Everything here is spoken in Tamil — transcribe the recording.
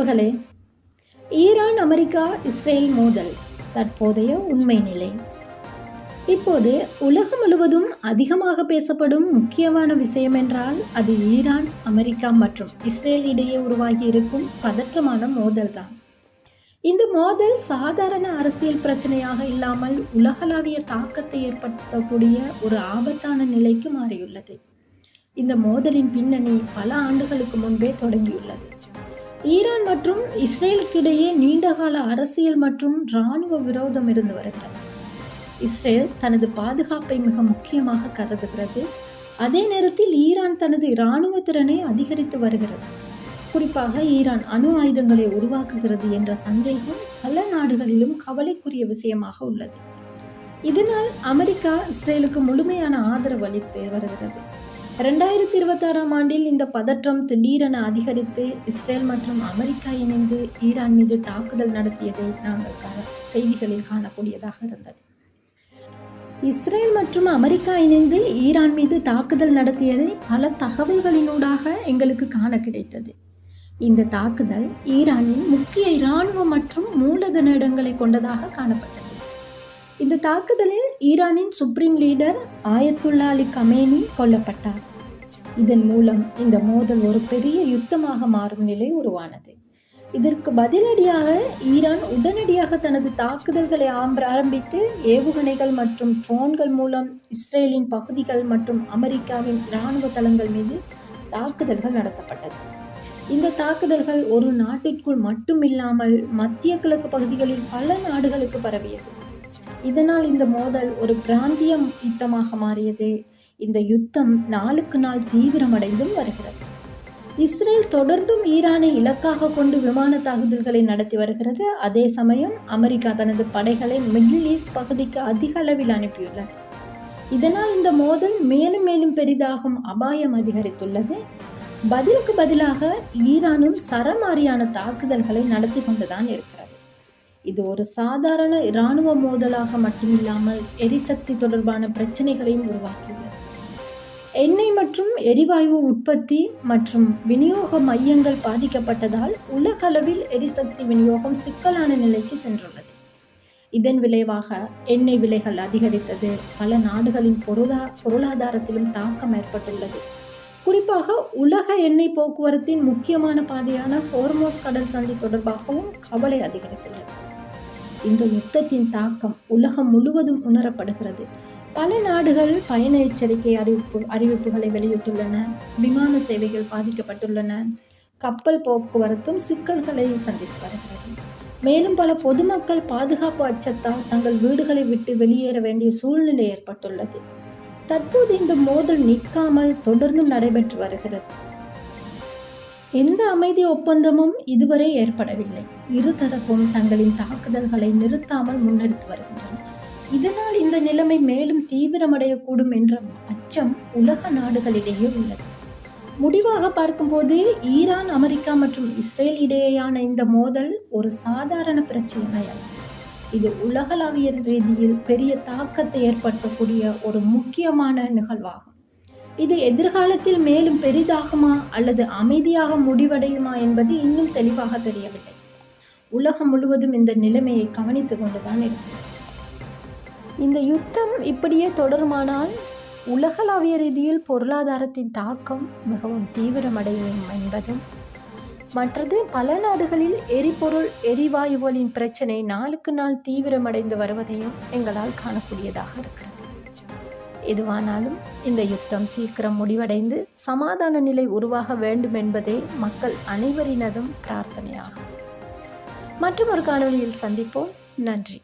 உறவுகளே, ஈரான் அமெரிக்கா இஸ்ரேல் மோதல் தற்போதைய உண்மை நிலை. இப்போது உலகம் முழுவதும் அதிகமாக பேசப்படும் முக்கியமான விஷயம் என்றால் அது ஈரான் அமெரிக்கா மற்றும் இஸ்ரேல் இடையே உருவாகி இருக்கும் பதற்றமான மோதல் தான். இந்த மோதல் சாதாரண அரசியல் பிரச்சனையாக இல்லாமல் உலகளாவிய தாக்கத்தை ஏற்படுத்தக்கூடிய ஒரு ஆபத்தான நிலைக்கு மாறியுள்ளது. இந்த மோதலின் பின்னணி பல ஆண்டுகளுக்கு முன்பே தொடங்கியுள்ளது. ஈரான் மற்றும் இஸ்ரேலுக்கிடையே நீண்டகால அரசியல் மற்றும் இராணுவ விரோதம் இருந்து வருகிறது. இஸ்ரேல் தனது பாதுகாப்பை மிக முக்கியமாக கருதுகிறது. அதே நேரத்தில் ஈரான் தனது இராணுவ திறனை அதிகரித்து வருகிறது. குறிப்பாக ஈரான் அணு ஆயுதங்களை உருவாக்குகிறது என்ற சந்தேகம் பல நாடுகளிலும் கவலைக்குரிய விஷயமாக உள்ளது. இதனால் அமெரிக்கா இஸ்ரேலுக்கு முழுமையான ஆதரவு அளித்து வருகிறது. 2026ஆம் ஆண்டில் இந்த பதற்றம் திடீரென அதிகரித்து இஸ்ரேல் மற்றும் அமெரிக்கா இணைந்து ஈரான் மீது தாக்குதல் நடத்தியதை நாங்கள் செய்திகளில் காணக்கூடியதாக இருந்தது. இஸ்ரேல் மற்றும் அமெரிக்கா இணைந்து ஈரான் மீது தாக்குதல் நடத்தியதை பல தகவல்களினூடாக எங்களுக்கு காண கிடைத்தது. இந்த தாக்குதல் ஈரானின் முக்கிய இராணுவ மற்றும் மூலதன இடங்களை கொண்டதாக காணப்பட்டது. இந்த தாக்குதலில் ஈரானின் supreme leader Ayatullah Ali Khamenei கொல்லப்பட்டார். இதன் மூலம் இந்த மோதல் ஒரு பெரிய யுத்தமாக மாறும் நிலை உருவானது. இதற்கு பதிலடியாக ஈரான் உடனடியாக தனது தாக்குதல்களை ஆரம்பித்து ஏவுகணைகள் மற்றும் ட்ரோன்கள் மூலம் இஸ்ரேலின் பகுதிகள் மற்றும் அமெரிக்காவின் இராணுவ தளங்கள் மீது தாக்குதல்கள் நடத்தப்பட்டது. இந்த தாக்குதல்கள் ஒரு நாட்டிற்குள் மட்டுமில்லாமல் மத்திய கிழக்கு பகுதிகளில் பல நாடுகளுக்கு பரவியது. இதனால் இந்த மோதல் ஒரு பிராந்திய யுத்தமாக மாறியது. இந்த யுத்தம் நாளுக்கு நாள் தீவிரமடைந்தும் வருகிறது. இஸ்ரேல் தொடர்ந்தும் ஈரானை இலக்காக கொண்டு விமான தாக்குதல்களை நடத்தி வருகிறது. அதே சமயம் அமெரிக்கா தனது படைகளை மிடில் ஈஸ்ட் பகுதிக்கு அதிக அளவில் அனுப்பியுள்ளது. இதனால் இந்த மோதல் மேலும் மேலும் பெரிதாகும் அபாயம் அதிகரித்துள்ளது. பதிலுக்கு பதிலாக ஈரானும் சரமாரியான தாக்குதல்களை நடத்தி கொண்டுதான் இருக்கிறது. இது ஒரு சாதாரண இராணுவ மோதலாக மட்டுமில்லாமல் எரிசக்தி தொடர்பான பிரச்சனைகளையும் உருவாக்கியுள்ளது. எண்ணெய் மற்றும் எரிவாயு உற்பத்தி மற்றும் விநியோக மையங்கள் பாதிக்கப்பட்டதால் உலக அளவில் எரிசக்தி விநியோகம் சிக்கலான நிலைக்கு சென்றுள்ளது. இதன் விளைவாக எண்ணெய் விலைகள் அதிகரித்தது. பல நாடுகளின் பொருளாதாரத்திலும் தாக்கம் ஏற்பட்டுள்ளது. குறிப்பாக உலக எண்ணெய் போக்குவரத்தின் முக்கியமான பாதையான ஹோர்மோஸ் கடல் சந்தி தொடர்பாகவும் கவலை அதிகரித்துள்ளது. இந்த யுத்தத்தின் தாக்கம் உலகம் முழுவதும் உணரப்படுகிறது. பல நாடுகள் பயண எச்சரிக்கை அறிவிப்புகளை வெளியிட்டுள்ளன. விமான சேவைகள் பாதிக்கப்பட்டுள்ளன. கப்பல் போக்குவரத்தும் சிக்கல்களை சந்தித்து வருகிறது. மேலும் பல பொதுமக்கள் பாதுகாப்பு அச்சத்தால் தங்கள் வீடுகளை விட்டு வெளியேற வேண்டிய சூழ்நிலை ஏற்பட்டுள்ளது. தற்போது இந்த மோதல் நிற்காமல் தொடர்ந்தும் நடைபெற்று வருகிறது. எந்த அமைதி ஒப்பந்தமும் இதுவரை ஏற்படவில்லை. இருதரப்பும் தங்களின் தாக்குதல்களை நிறுத்தாமல் முன்னெடுத்து வருகின்றன. இதனால் இந்த நிலைமை மேலும் தீவிரமடையக்கூடும் என்ற அச்சம் உலக நாடுகளிடையே உள்ளது. முடிவாக பார்க்கும்போது ஈரான் அமெரிக்கா மற்றும் இஸ்ரேல் இடையேயான இந்த மோதல் ஒரு சாதாரண பிரச்சனை அல்ல. இது உலகளாவிய ரீதியில் பெரிய தாக்கத்தை ஏற்படுத்தக்கூடிய ஒரு முக்கியமான நிகழ்வாகும். இது எதிர்காலத்தில் மேலும் பெரிதாகுமா அல்லது அமைதியாக முடிவடையுமா என்பது இன்னும் தெளிவாக தெரியவில்லை. உலகம் முழுவதும் இந்த நிலைமையை கவனித்துக் கொண்டுதான் இருக்கிறது. இந்த யுத்தம் இப்படியே தொடருமானால் உலகளாவிய ரீதியில் பொருளாதாரத்தின் தாக்கம் மிகவும் தீவிரமடையும் என்பதும், மற்றது பல நாடுகளில் எரிவாயுகளின் பிரச்சனை நாளுக்கு நாள் தீவிரமடைந்து வருவதையும் எங்களால் காணக்கூடியதாக இருக்கிறது. எதுவானாலும் இந்த யுத்தம் சீக்கிரம் முடிவடைந்து சமாதான நிலை உருவாக வேண்டும் என்பதே மக்கள் அனைவரினதும் பிரார்த்தனையாகும். மற்றும் ஒரு காணொளியில் சந்திப்போம். நன்றி.